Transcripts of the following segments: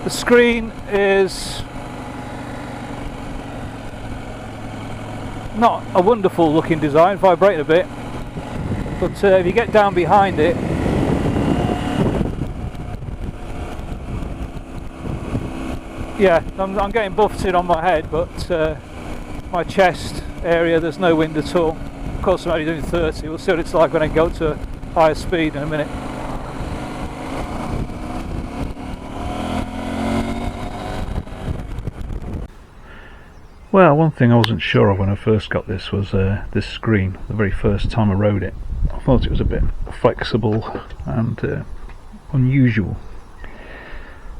The screen is not a wonderful looking design, vibrating a bit, but if you get down behind it, yeah, I'm getting buffeted on my head, but my chest area there's no wind at all. Of course I'm only doing 30, we'll see what it's like when I go to a higher speed in a minute. Well, one thing I wasn't sure of when I first got this was this screen. The very first time I rode it, I thought it was a bit flexible and unusual.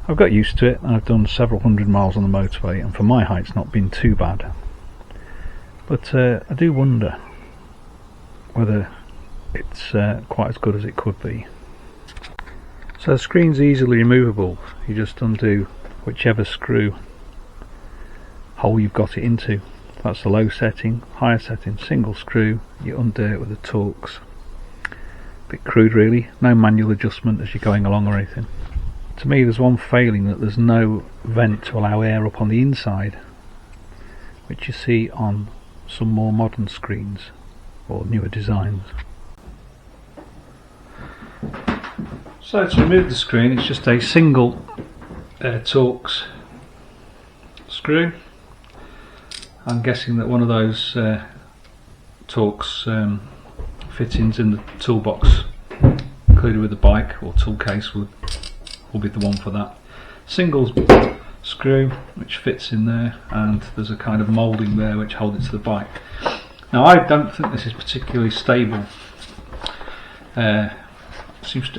I've got used to it, and I've done several hundred miles on the motorway, and for my height it's not been too bad. But I do wonder whether it's quite as good as it could be. So the screen's easily removable. You just undo whichever screw hole you've got it into. That's the low setting. Higher setting, single screw, you undo it with the Torx. Bit crude really, no manual adjustment as you're going along or anything. To me there's one failing, that there's no vent to allow air up on the inside, which you see on some more modern screens or newer designs. So to remove the screen, it's just a single Torx screw. I'm guessing that one of those Torx fittings in the toolbox included with the bike or tool case will be the one for that. Single screw which fits in there, and there's a kind of moulding there which holds it to the bike. Now I don't think this is particularly stable.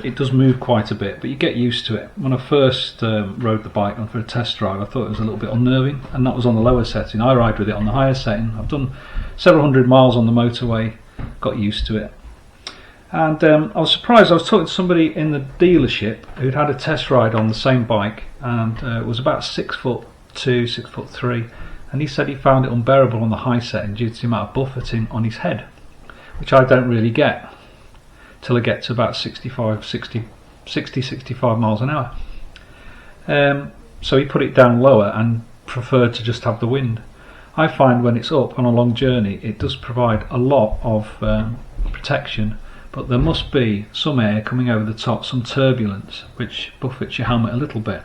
It does move quite a bit, but you get used to it. When I first rode the bike on for a test drive, I thought it was a little bit unnerving, and that was on the lower setting. I ride with it on the higher setting. I've done several hundred miles on the motorway, got used to it. And I was surprised. I was talking to somebody in the dealership who'd had a test ride on the same bike, and it was about 6'2", 6'3", and he said he found it unbearable on the high setting due to the amount of buffeting on his head, which I don't really get till I get to about 60, 65 miles an hour. So he put it down lower and preferred to just have the wind. I find when it's up on a long journey, it does provide a lot of protection, but there must be some air coming over the top, some turbulence, which buffets your helmet a little bit.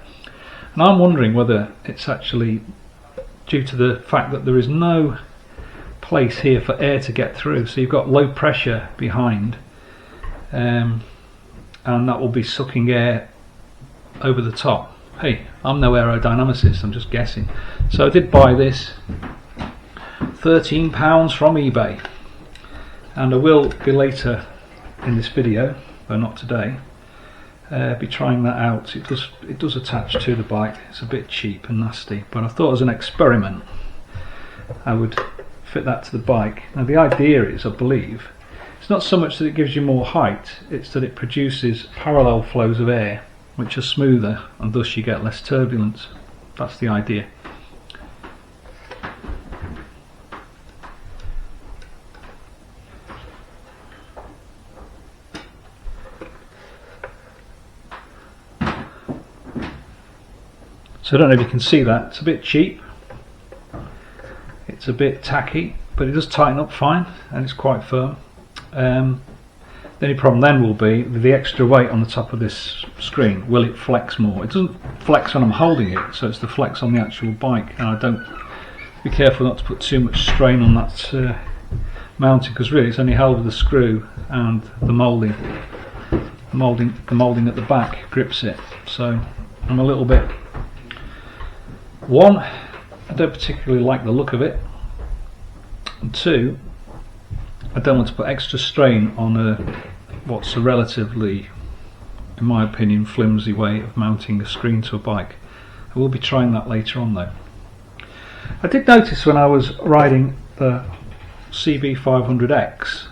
And I'm wondering whether it's actually due to the fact that there is no place here for air to get through, so you've got low pressure behind, and that will be sucking air over the top. Hey, I'm no aerodynamicist, I'm just guessing. So I did buy this, £13 from eBay, and I will be later in this video, though not today, be trying that out. It does attach to the bike. It's a bit cheap and nasty, but I thought as an experiment I would fit that to the bike. Now the idea is, I believe, it's not so much that it gives you more height, it's that it produces parallel flows of air which are smoother, and thus you get less turbulence. That's the idea. So I don't know if you can see that, it's a bit cheap, it's a bit tacky, but it does tighten up fine and it's quite firm. The only problem then will be with the extra weight on the top of this screen. Will it flex more? It doesn't flex when I'm holding it, so it's the flex on the actual bike, and I don't be careful not to put too much strain on that mounting, because really it's only held with the screw and the moulding. The moulding at the back grips it. So I'm a little bit. One, I don't particularly like the look of it, and two, I don't want to put extra strain on what's a relatively, in my opinion, flimsy way of mounting a screen to a bike. I will be trying that later on though. I did notice when I was riding the CB500X,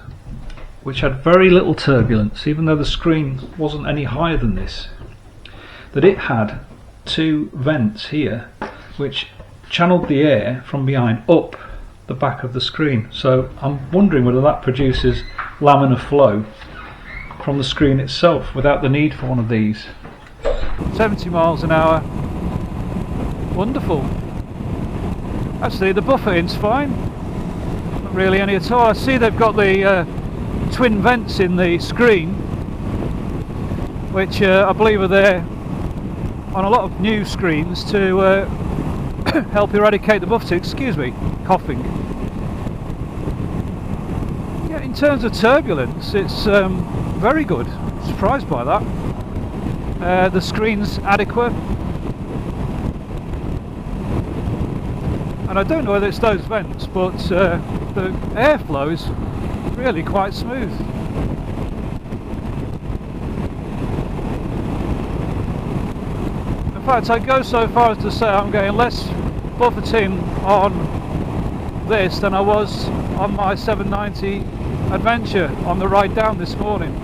which had very little turbulence, even though the screen wasn't any higher than this, that it had two vents here which channeled the air from behind up the back of the screen. So I'm wondering whether that produces laminar flow from the screen itself without the need for one of these. 70 miles an hour, wonderful. Actually, the buffeting's fine. Not really any at all. I see they've got the twin vents in the screen, which I believe are there on a lot of new screens to help eradicate the buffeting. Excuse me, coughing. Yeah, in terms of turbulence, it's very good. Surprised by that. The screen's adequate. And I don't know whether it's those vents, but the airflow is really quite smooth. In fact, I'd go so far as to say I'm getting less buffeting on this than I was on my 790 Adventure on the ride down this morning.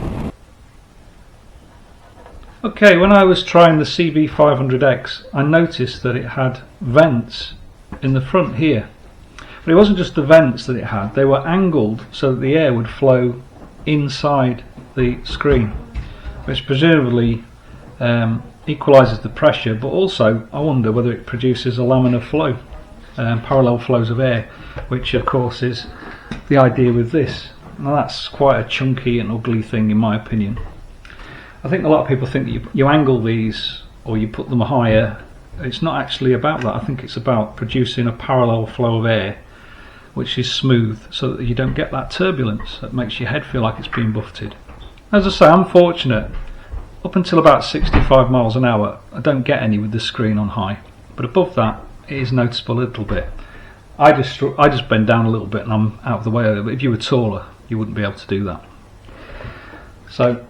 Okay, when I was trying the CB500X, I noticed that it had vents in the front here, but it wasn't just the vents that it had, they were angled so that the air would flow inside the screen, which presumably equalises the pressure, but also I wonder whether it produces a laminar flow, parallel flows of air, which of course is the idea with this. Now that's quite a chunky and ugly thing in my opinion. I think a lot of people think that you angle these or you put them higher. It's not actually about that. I think it's about producing a parallel flow of air which is smooth so that you don't get that turbulence that makes your head feel like it's being buffeted. As I say, I'm fortunate. Up until about 65 miles an hour I don't get any with the screen on high, but above that it is noticeable a little bit. I just bend down a little bit and I'm out of the way of it, but if you were taller you wouldn't be able to do that. So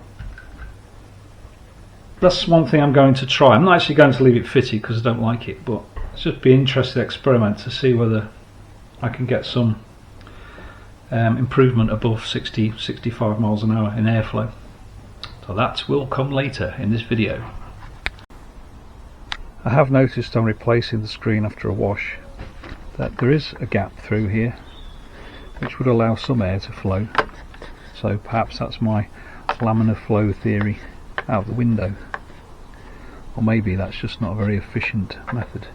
that's one thing I'm going to try. I'm not actually going to leave it fitted because I don't like it, but it's just be an interesting experiment to see whether I can get some improvement above 60-65 miles an hour in airflow. So that will come later in this video. I have noticed on replacing the screen after a wash that there is a gap through here which would allow some air to flow, so perhaps that's my laminar flow theory out the window, or maybe that's just not a very efficient method.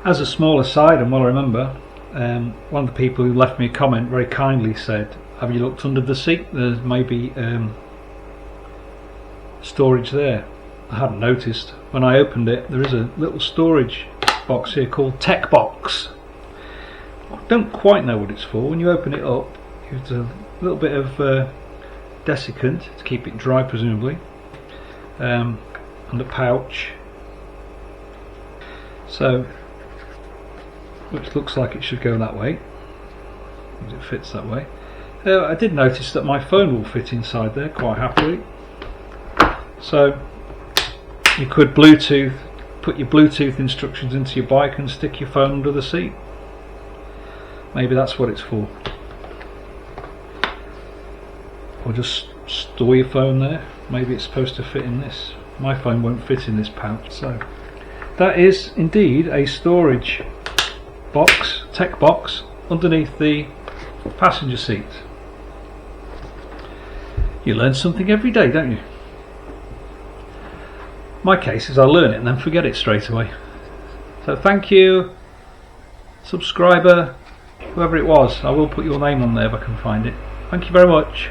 As a small aside, and while I remember, one of the people who left me a comment very kindly said, have you looked under the seat? There may be storage there. I hadn't noticed. When I opened it, there is a little storage box here called Tech Box. I don't quite know what it's for. When you open it up, there's a little bit of desiccant to keep it dry presumably, and a pouch, so which looks like it should go that way, because it fits that way. I did notice that my phone will fit inside there quite happily, so you could put your Bluetooth instructions into your bike and stick your phone under the seat. Maybe that's what it's for. Or just store your phone there. Maybe it's supposed to fit in this. My phone won't fit in this pouch. So that is indeed a storage box, tech box, underneath the passenger seat. You learn something every day, don't you? My case is I learn it and then forget it straight away. So thank you, subscriber, whoever it was. I will put your name on there if I can find it. Thank you very much.